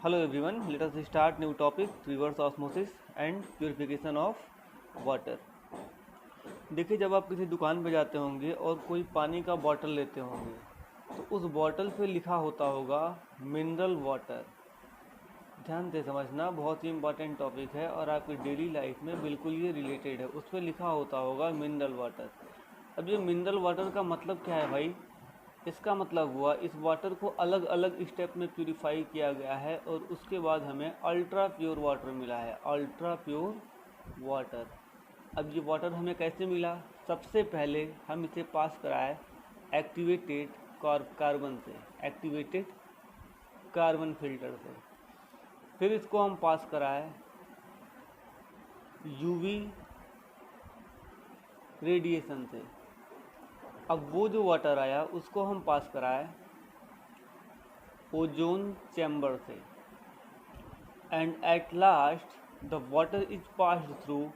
Hello everyone, let us start new topic reverse osmosis and purification of water। देखिए, जब आप किसी दुकान पे जाते होंगे और कोई पानी का बॉटल लेते होंगे तो उस बॉटल पे लिखा होता होगा मिनरल वाटर। ध्यान से समझना, बहुत ही इम्पोर्टेंट टॉपिक है और आपकी डेली लाइफ में बिल्कुल ये रिलेटेड है। उस पर लिखा होता होगा मिनरल वाटर। अब ये मिनरल वाटर का मतलब क्या है भाई? इसका मतलब हुआ इस वाटर को अलग अलग स्टेप में प्यूरिफाई किया गया है और उसके बाद हमें अल्ट्रा प्योर वाटर मिला है। Ultra pure water. अब ये वाटर हमें कैसे मिला? सबसे पहले हम इसे पास कराए एक्टिवेटेड कार्बन से, एक्टिवेटेड कार्बन फिल्टर से। फिर इसको हम पास कराए यूवी रेडिएशन से। अब वो जो वाटर आया उसको हम पास कराए ओजोन चैम्बर से। And at last the water is passed through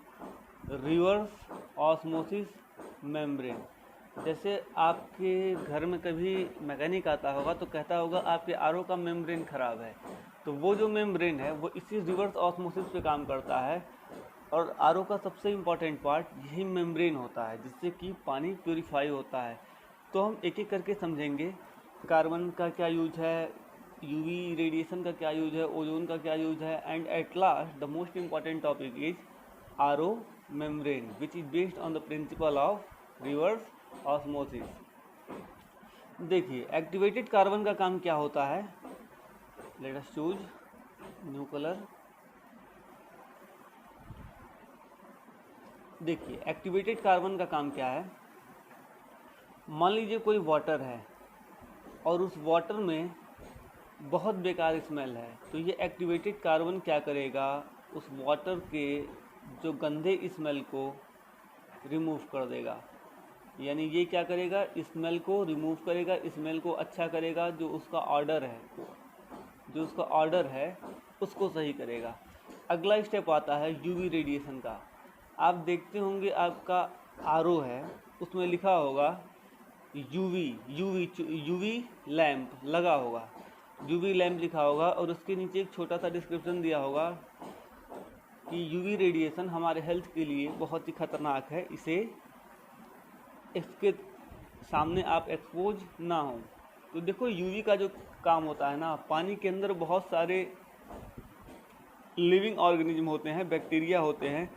reverse osmosis membrane. जैसे आपके घर में कभी मैकेनिक आता होगा तो कहता होगा आपके आरओ का मेम्ब्रेन ख़राब है, तो वो जो मेम्ब्रेन है वो इसी रिवर्स ऑस्मोसिस पे काम करता है। और आरओ का सबसे इम्पॉर्टेंट पार्ट यही मेम्ब्रेन होता है जिससे कि पानी प्योरीफाई होता है। तो हम एक एक करके समझेंगे। कार्बन का क्या यूज है, यूवी रेडिएशन का क्या यूज है, ओजोन का क्या यूज है, and at last the most important topic is RO membrane which is based on the principle of reverse osmosis. देखिए, एक्टिवेटेड कार्बन का काम क्या होता है। Let us choose new colour. देखिए, एक्टिवेटेड कार्बन का काम क्या है। मान लीजिए कोई वाटर है और उस वाटर में बहुत बेकार स्मेल है, तो ये एक्टिवेटेड कार्बन क्या करेगा, उस वाटर के जो गंदे स्मेल को रिमूव कर देगा। यानी ये क्या करेगा, स्मेल को रिमूव करेगा, स्मेल को अच्छा करेगा। जो उसका ऑर्डर है उसको सही करेगा। अगला स्टेप आता है यूवी रेडिएशन का। आप देखते होंगे आपका आरओ है, उसमें लिखा होगा यूवी लैंप लगा होगा, यूवी लैंप लिखा होगा और उसके नीचे एक छोटा सा डिस्क्रिप्शन दिया होगा कि यूवी रेडिएशन हमारे हेल्थ के लिए बहुत ही खतरनाक है, इसके सामने आप एक्सपोज ना हो। तो देखो, यूवी का जो काम होता है ना, पानी के अंदर बहुत सारे लिविंग ऑर्गेनिज्म होते हैं, बैक्टीरिया होते हैं।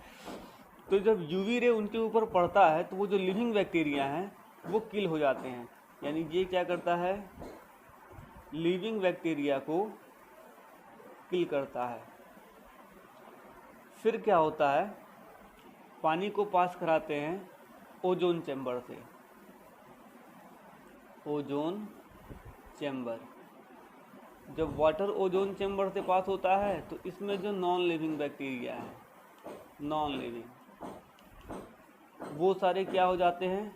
तो जब यूवी रे उनके ऊपर पड़ता है तो वो जो लिविंग बैक्टीरिया हैं वो किल हो जाते हैं। यानी ये क्या करता है, लिविंग बैक्टीरिया को किल करता है। फिर क्या होता है, पानी को पास कराते हैं ओजोन चैम्बर से। ओजोन चैम्बर, जब वाटर ओजोन चैम्बर से पास होता है तो इसमें जो नॉन लिविंग बैक्टीरिया है, नॉन लिविंग, वो सारे क्या हो जाते हैं,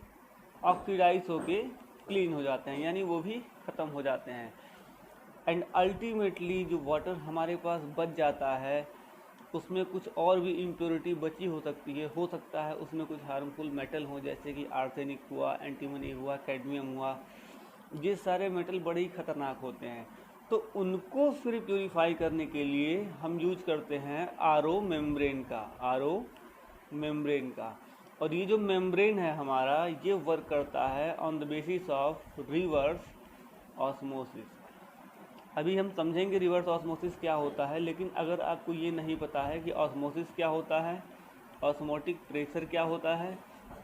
ऑक्सीडाइज होके क्लीन हो जाते हैं, यानी वो भी ख़त्म हो जाते हैं। एंड अल्टीमेटली जो वाटर हमारे पास बच जाता है उसमें कुछ और भी इम्प्योरिटी बची हो सकती है। हो सकता है उसमें कुछ हार्मफुल मेटल हो, जैसे कि आर्सेनिक हुआ, एंटीमनी हुआ, कैडमियम हुआ। ये सारे मेटल बड़े ही खतरनाक होते हैं। तो उनको फिर प्योरीफाई करने के लिए हम यूज करते हैं आरओ मेम्ब्रेन का। और ये जो मेम्ब्रेन है हमारा, ये वर्क करता है on the basis of reverse osmosis. अभी हम समझेंगे रिवर्स ऑस्मोसिस क्या होता है, लेकिन अगर आपको ये नहीं पता है कि ऑस्मोसिस क्या होता है, ऑस्मोटिक प्रेशर क्या होता है,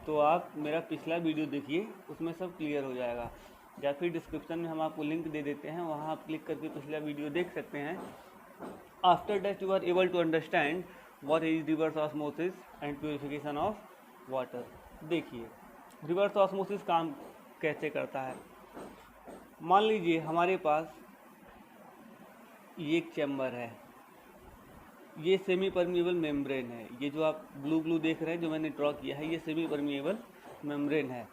तो आप मेरा पिछला वीडियो देखिए, उसमें सब क्लियर हो जाएगा। या फिर डिस्क्रिप्शन में हम आपको लिंक दे देते हैं, वहाँ आप क्लिक करके पिछला वीडियो देख सकते हैं। After that you are able to understand what is reverse osmosis and purification of water. देखिए, रिवर्स ऑस्मोसिस काम कैसे करता है। मान लीजिए हमारे पास ये एक चैम्बर है, ये सेमी परमिएबल मेम्ब्रेन है। ये जो आप ब्लू ब्लू देख रहे हैं जो मैंने ड्रॉ किया है, ये सेमी परमिएबल मेम्ब्रेन है।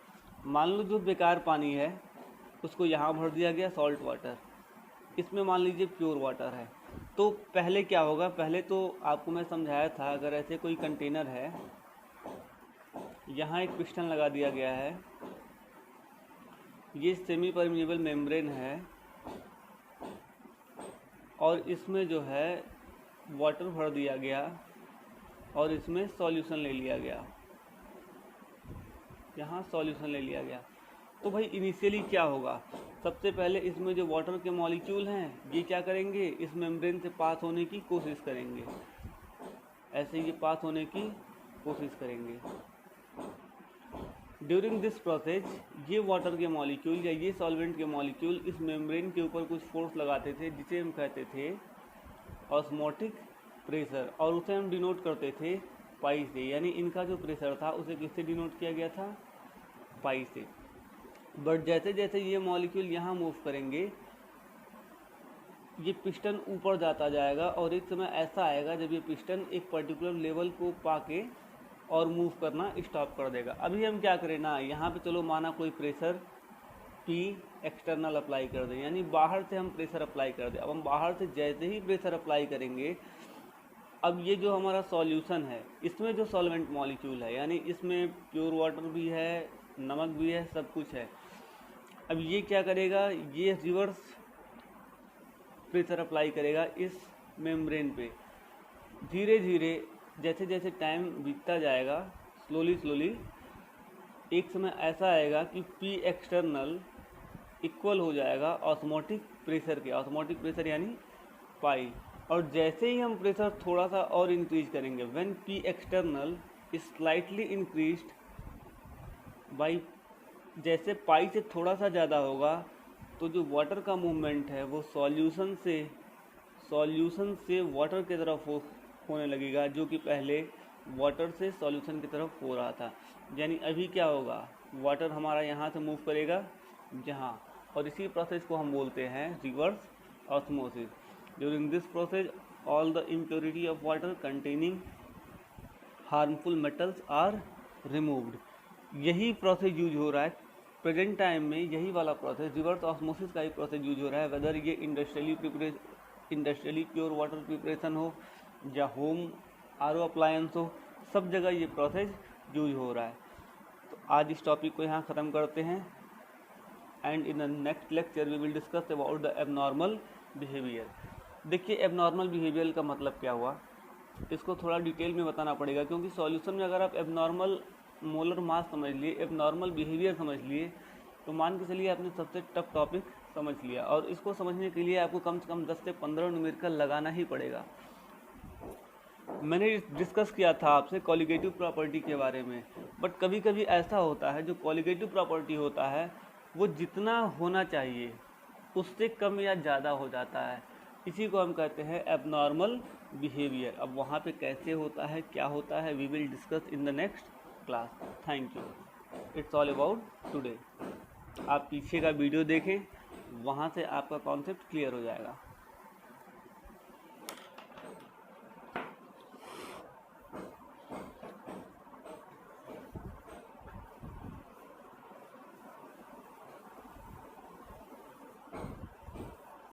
मान लो जो बेकार पानी है उसको यहाँ भर दिया गया सॉल्ट वाटर, इसमें मान लीजिए प्योर वाटर है। तो पहले क्या होगा, पहले तो आपको मैं समझाया था, अगर ऐसे कोई कंटेनर है, यहाँ एक पिस्टन लगा दिया गया है, ये सेमी परमिएबल मेम्ब्रेन है, और इसमें जो है वाटर भर दिया गया और इसमें सॉल्यूशन ले लिया गया, यहाँ सॉल्यूशन ले लिया गया। तो भाई इनिशियली क्या होगा, सबसे पहले इसमें जो वाटर के मॉलिक्यूल हैं ये क्या करेंगे, इस मेम्ब्रेन से पास होने की कोशिश करेंगे, ऐसे ये पास होने की कोशिश करेंगे। ड्यूरिंग दिस प्रोसेस ये वाटर के मॉलिक्यूल या ये सॉल्वेंट के मॉलिक्यूल इस मेम्ब्रेन के ऊपर कुछ फोर्स लगाते थे जिसे हम कहते थे ऑस्मोटिक प्रेशर, और उसे हम डिनोट करते थे पाई से, यानी इनका जो प्रेशर था उसे किससे डिनोट किया गया था, पाई से। बट जैसे जैसे ये मॉलिक्यूल यहाँ मूव करेंगे ये पिस्टन ऊपर जाता जाएगा और एक समय ऐसा आएगा जब ये पिस्टन एक पर्टिकुलर लेवल को पाके और मूव करना स्टॉप कर देगा। अभी हम क्या करें ना, यहाँ पे चलो माना कोई प्रेशर P एक्सटर्नल अप्लाई कर दें, यानी बाहर से हम प्रेशर अप्लाई कर दें। अब हम बाहर से जैसे ही प्रेशर अप्लाई करेंगे, अब ये जो हमारा सॉल्यूशन है इसमें जो सॉल्वेंट मॉलिक्यूल है, यानी इसमें प्योर वाटर भी है, नमक भी है, सब कुछ है। अब ये क्या करेगा, ये रिवर्स प्रेशर अप्लाई करेगा इस मेम्ब्रेन पे। धीरे धीरे जैसे जैसे टाइम बीतता जाएगा, स्लोली एक समय ऐसा आएगा कि P एक्सटर्नल इक्वल हो जाएगा ऑस्मोटिक प्रेशर के, ऑस्मोटिक प्रेशर यानी पाई। और जैसे ही हम प्रेशर थोड़ा सा और इंक्रीज करेंगे, when P external is slightly increased by, जैसे पाई से थोड़ा सा ज़्यादा होगा तो जो वाटर का मूवमेंट है वो सॉल्यूशन से वाटर की तरफ होने लगेगा, जो कि पहले वाटर से सॉल्यूशन की तरफ हो रहा था। यानी अभी क्या होगा, वाटर हमारा यहाँ से मूव करेगा यहाँ, और इसी प्रोसेस को हम बोलते हैं reverse osmosis. During this process all the impurity of water containing harmful metals are removed. यही प्रोसेस यूज हो रहा है प्रेजेंट टाइम में, यही वाला प्रोसेस रिवर्स ऑस्मोसिस का ही प्रोसेस यूज हो रहा है। वेदर ये इंडस्ट्रियली प्योर वाटर प्रिपरेशन हो या होम आरओ अप्लायंस हो, सब जगह ये प्रोसेस यूज हो रहा है। तो आज इस टॉपिक को यहाँ ख़त्म करते हैं, and in the next lecture we will discuss about the abnormal behaviour. देखिए एबनॉर्मल बिहेवियर का मतलब क्या हुआ, इसको थोड़ा डिटेल में बताना पड़ेगा, क्योंकि सॉल्यूशन में अगर आप एबनॉर्मल मोलर मास समझ लिए, एबनॉर्मल बिहेवियर समझ लिए, तो मान के चलिए आपने सबसे टफ टॉपिक समझ लिया। और इसको समझने के लिए आपको कम से कम 10 से 15 न्यूमेरिकल लगाना ही पड़ेगा। मैंने डिस्कस किया था आपसे कॉलिगेटिव प्रॉपर्टी के बारे में, बट कभी कभी ऐसा होता है जो कॉलिगेटिव प्रॉपर्टी होता है वो जितना होना चाहिए उससे कम या ज़्यादा हो जाता है, इसी को हम कहते हैं एबनॉर्मल बिहेवियर। अब वहाँ पे कैसे होता है, क्या होता है, we will discuss in the next class. Thank you, it's all about today. आप पीछे का वीडियो देखें, वहाँ से आपका कॉन्सेप्ट क्लियर हो जाएगा।